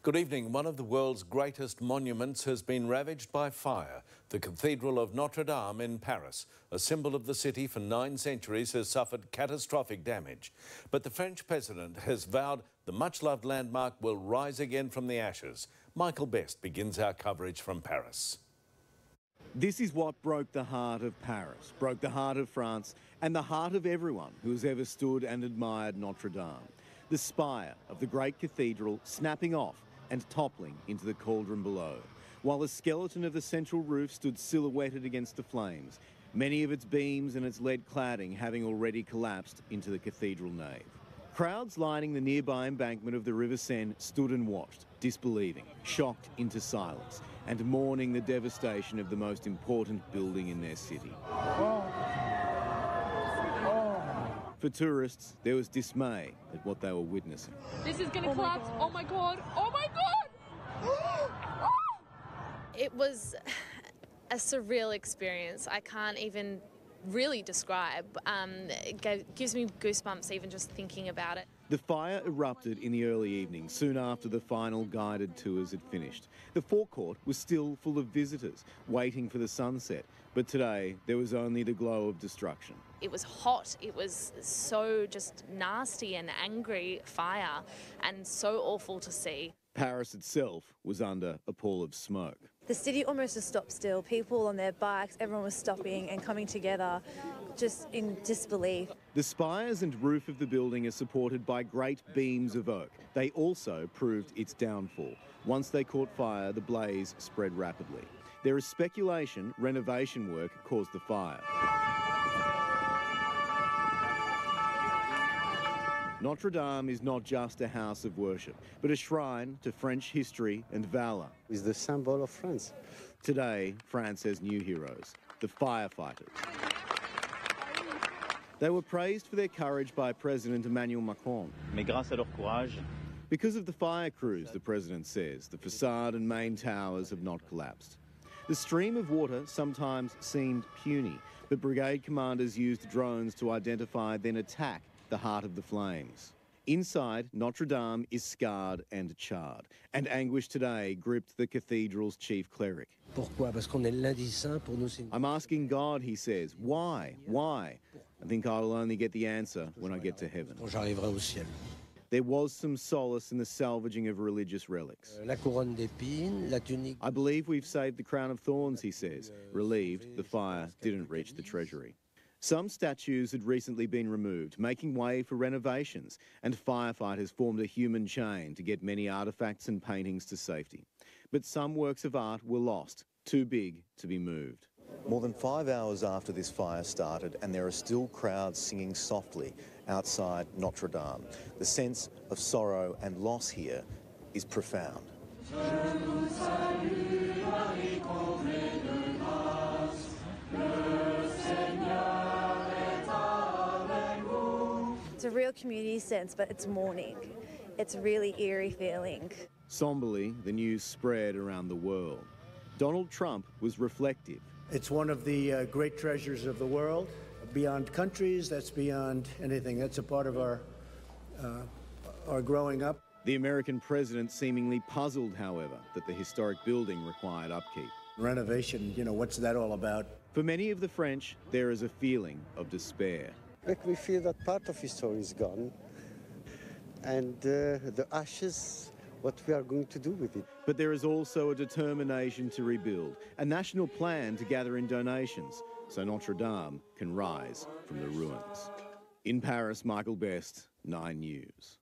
Good evening. One of the world's greatest monuments has been ravaged by fire. The Cathedral of Notre Dame in Paris, a symbol of the city for 9 centuries, has suffered catastrophic damage. But the French president has vowed the much-loved landmark will rise again from the ashes. Michael Best begins our coverage from Paris. This is what broke the heart of Paris, broke the heart of France, and the heart of everyone who has ever stood and admired Notre Dame. The spire of the great cathedral snapping off and toppling into the cauldron below, while the skeleton of the central roof stood silhouetted against the flames, many of its beams and its lead cladding having already collapsed into the cathedral nave. Crowds lining the nearby embankment of the River Seine stood and watched, disbelieving, shocked into silence, and mourning the devastation of the most important building in their city. For tourists, there was dismay at what they were witnessing. This is going to collapse. Oh my God. Oh my God. It was a surreal experience. I can't even really describe. It gives me goosebumps even just thinking about it. The fire erupted in the early evening, soon after the final guided tours had finished. The forecourt was still full of visitors, waiting for the sunset. But today, there was only the glow of destruction. It was hot. It was so just nasty and angry fire, and so awful to see. Paris itself was under a pall of smoke. The city almost just stopped still. People on their bikes, everyone was stopping and coming together just in disbelief. The spires and roof of the building are supported by great beams of oak. They also proved its downfall. Once they caught fire, the blaze spread rapidly. There is speculation renovation work caused the fire. Notre Dame is not just a house of worship, but a shrine to French history and valour. It's the symbol of France. Today, France has new heroes, the firefighters. They were praised for their courage by President Emmanuel Macron. Mais grâce à leur courage, because of the fire crews, the president says, the facade and main towers have not collapsed. The stream of water sometimes seemed puny, but brigade commanders used drones to identify, then attack the heart of the flames. Inside, Notre Dame is scarred and charred, and anguish today gripped the cathedral's chief cleric. I'm asking God, he says, why? Why? I think I'll only get the answer when I get to heaven. There was some solace in the salvaging of religious relics. I believe we've saved the crown of thorns, he says, relieved the fire didn't reach the treasury. Some statues had recently been removed, making way for renovations, and firefighters formed a human chain to get many artefacts and paintings to safety. But some works of art were lost, too big to be moved. More than 5 hours after this fire started, and there are still crowds singing softly outside Notre Dame. The sense of sorrow and loss here is profound. It's a real community sense, but it's mourning. It's a really eerie feeling. Somberly, the news spread around the world. Donald Trump was reflective. It's one of the great treasures of the world. Beyond countries, that's beyond anything. That's a part of our growing up. The American president seemingly puzzled, however, that the historic building required upkeep. Renovation, you know, what's that all about? For many of the French, there is a feeling of despair. Like we feel that part of history is gone, and the ashes, what we are going to do with it. But there is also a determination to rebuild, a national plan to gather in donations, so Notre Dame can rise from the ruins. In Paris, Michael Best, 9 News.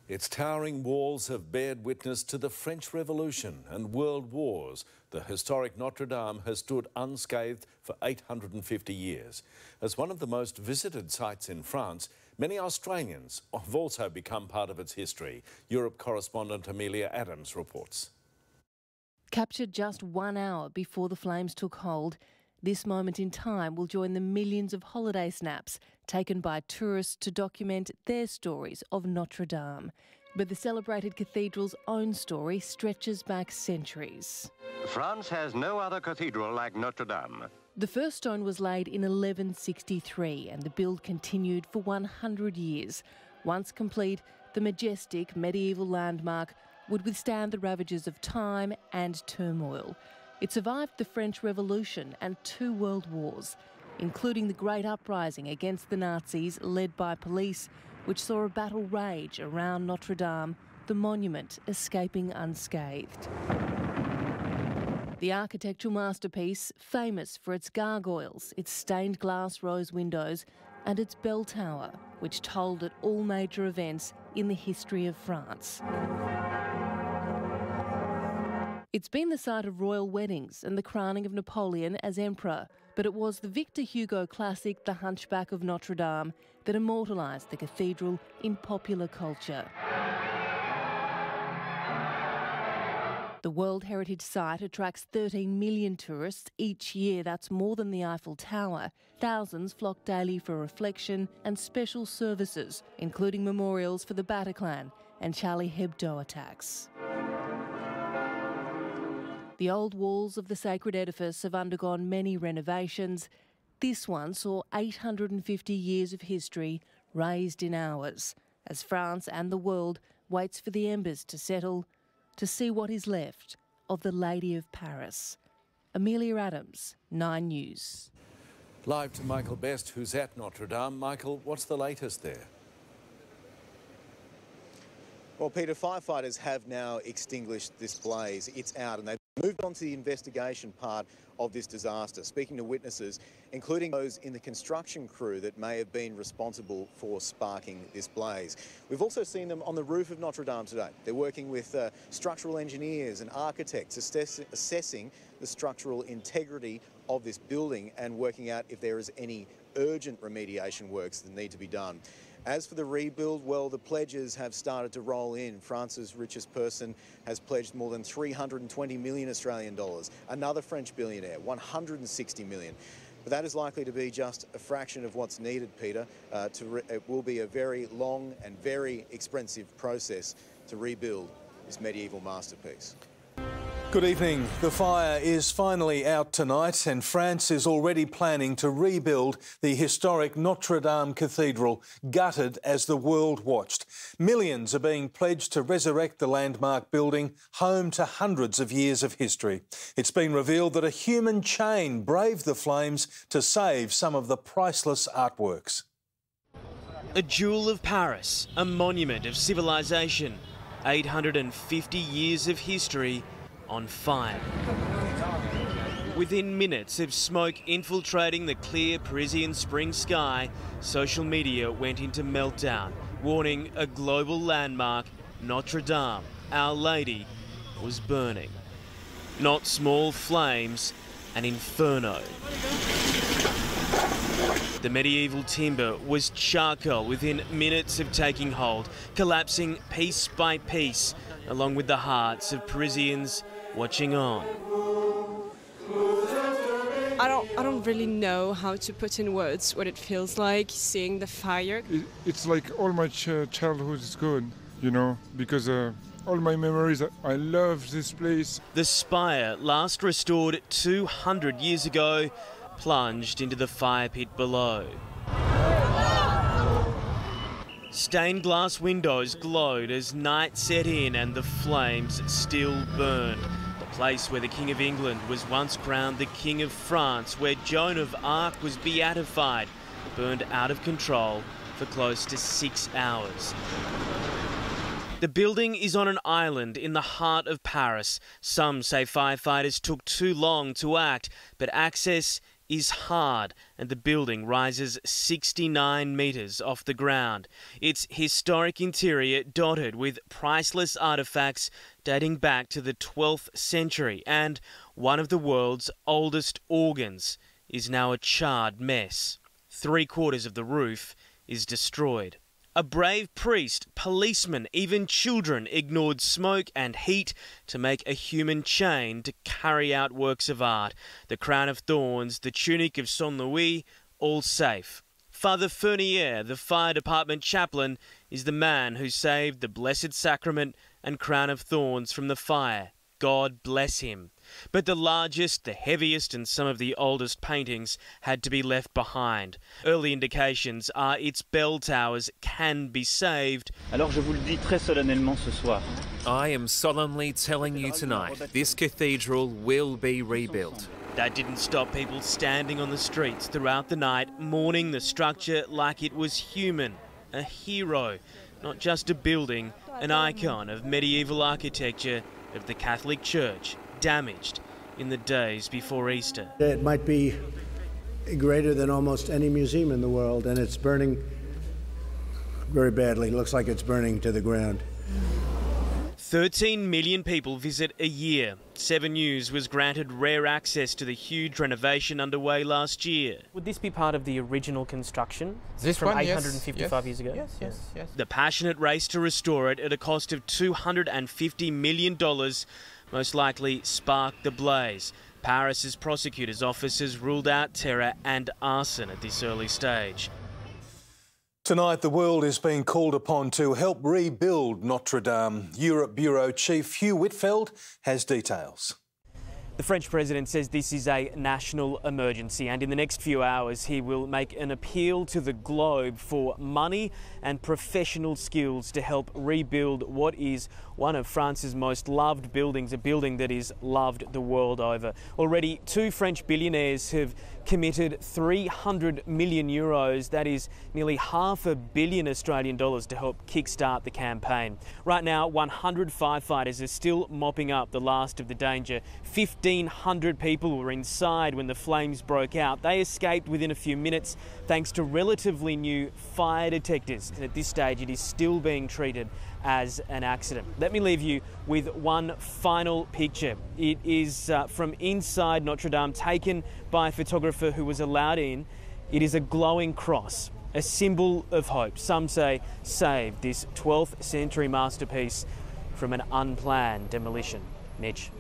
Its towering walls have bared witness to the French Revolution and world wars. The historic Notre Dame has stood unscathed for 850 years. As one of the most visited sites in France, many Australians have also become part of its history. Europe correspondent Amelia Adams reports. Captured just 1 hour before the flames took hold, this moment in time will join the millions of holiday snaps taken by tourists to document their stories of Notre Dame. But the celebrated cathedral's own story stretches back centuries. France has no other cathedral like Notre Dame. The first stone was laid in 1163 and the build continued for 100 years. Once complete, the majestic medieval landmark would withstand the ravages of time and turmoil. It survived the French Revolution and 2 world wars, including the Great Uprising against the Nazis led by police, which saw a battle rage around Notre Dame, the monument escaping unscathed. The architectural masterpiece, famous for its gargoyles, its stained glass rose windows and its bell tower, which tolled at all major events in the history of France. It's been the site of royal weddings and the crowning of Napoleon as emperor, but it was the Victor Hugo classic The Hunchback of Notre Dame that immortalised the cathedral in popular culture. The World Heritage Site attracts 13 million tourists each year. That's more than the Eiffel Tower. Thousands flock daily for reflection and special services, including memorials for the Bataclan and Charlie Hebdo attacks. The old walls of the sacred edifice have undergone many renovations. This one saw 850 years of history razed in hours, as France and the world waits for the embers to settle, to see what is left of the Lady of Paris. Amelia Adams, 9 News. Live to Michael Best, who's at Notre Dame. Michael, what's the latest there? Well, Peter, firefighters have now extinguished this blaze. It's out and they've moved on to the investigation part of this disaster, speaking to witnesses, including those in the construction crew that may have been responsible for sparking this blaze. We've also seen them on the roof of Notre Dame today. They're working with structural engineers and architects, assessing the structural integrity of this building and working out if there is any urgent remediation works that need to be done. As for the rebuild, well, the pledges have started to roll in. France's richest person has pledged more than 320 million Australian dollars. Another French billionaire, 160 million. But that is likely to be just a fraction of what's needed, Peter. It will be a very long and very expensive process to rebuild this medieval masterpiece. Good evening. The fire is finally out tonight and France is already planning to rebuild the historic Notre Dame Cathedral, gutted as the world watched. Millions are being pledged to resurrect the landmark building, home to hundreds of years of history. It's been revealed that a human chain braved the flames to save some of the priceless artworks. A jewel of Paris, a monument of civilization, 850 years of history on fire. Within minutes of smoke infiltrating the clear Parisian spring sky, social media went into meltdown, warning a global landmark, Notre Dame, Our Lady, was burning. Not small flames, an inferno. The medieval timber was charcoal within minutes of taking hold, collapsing piece by piece, along with the hearts of Parisians watching on. I don't really know how to put in words what it feels like seeing the fire. It's like all my childhood is gone, you know, because all my memories, I love this place. The spire, last restored 200 years ago, plunged into the fire pit below. Stained glass windows glowed as night set in and the flames still burned. The place where the King of England was once crowned the King of France, where Joan of Arc was beatified, burned out of control for close to 6 hours. The building is on an island in the heart of Paris. Some say firefighters took too long to act, but access is hard and the building rises 69 metres off the ground. Its historic interior dotted with priceless artefacts dating back to the 12th century, and one of the world's oldest organs is now a charred mess. 3/4 of the roof is destroyed. A brave priest, policemen, even children ignored smoke and heat to make a human chain to carry out works of art. The crown of thorns, the tunic of Saint Louis, all safe. Father Fernier, the fire department chaplain, is the man who saved the Blessed Sacrament and crown of thorns from the fire. God bless him. But the largest, the heaviest and some of the oldest paintings had to be left behind. Early indications are its bell towers can be saved. Alors je vous le dis très solennellement ce soir, I am solemnly telling you tonight, this cathedral will be rebuilt. That didn't stop people standing on the streets throughout the night, mourning the structure like it was human, a hero, not just a building, an icon of medieval architecture of the Catholic Church, damaged in the days before Easter. It might be greater than almost any museum in the world, and it's burning very badly. It looks like it's burning to the ground. 13 million people visit a year. 7 News was granted rare access to the huge renovation underway last year. Would this be part of the original construction this from one, 855 years ago? Yes. The passionate race to restore it at a cost of $250 million most likely sparked the blaze. Paris's prosecutor's office has ruled out terror and arson at this early stage. Tonight, the world is being called upon to help rebuild Notre Dame. Europe Bureau Chief Hugh Whitfeld has details. The French president says this is a national emergency, and in the next few hours he will make an appeal to the globe for money and professional skills to help rebuild what is one of France's most loved buildings, a building that is loved the world over. Already 2 French billionaires have committed 300 million euros, that is nearly $500 million Australian dollars, to help kickstart the campaign. Right now, 100 firefighters are still mopping up the last of the danger. 1,500 people were inside when the flames broke out. They escaped within a few minutes thanks to relatively new fire detectors. And at this stage, it is still being treated as an accident. Let me leave you with one final picture. It is from inside Notre Dame, taken by a photographer who was allowed in. It is a glowing cross, a symbol of hope. Some say saved this 12th century masterpiece from an unplanned demolition. Mitch.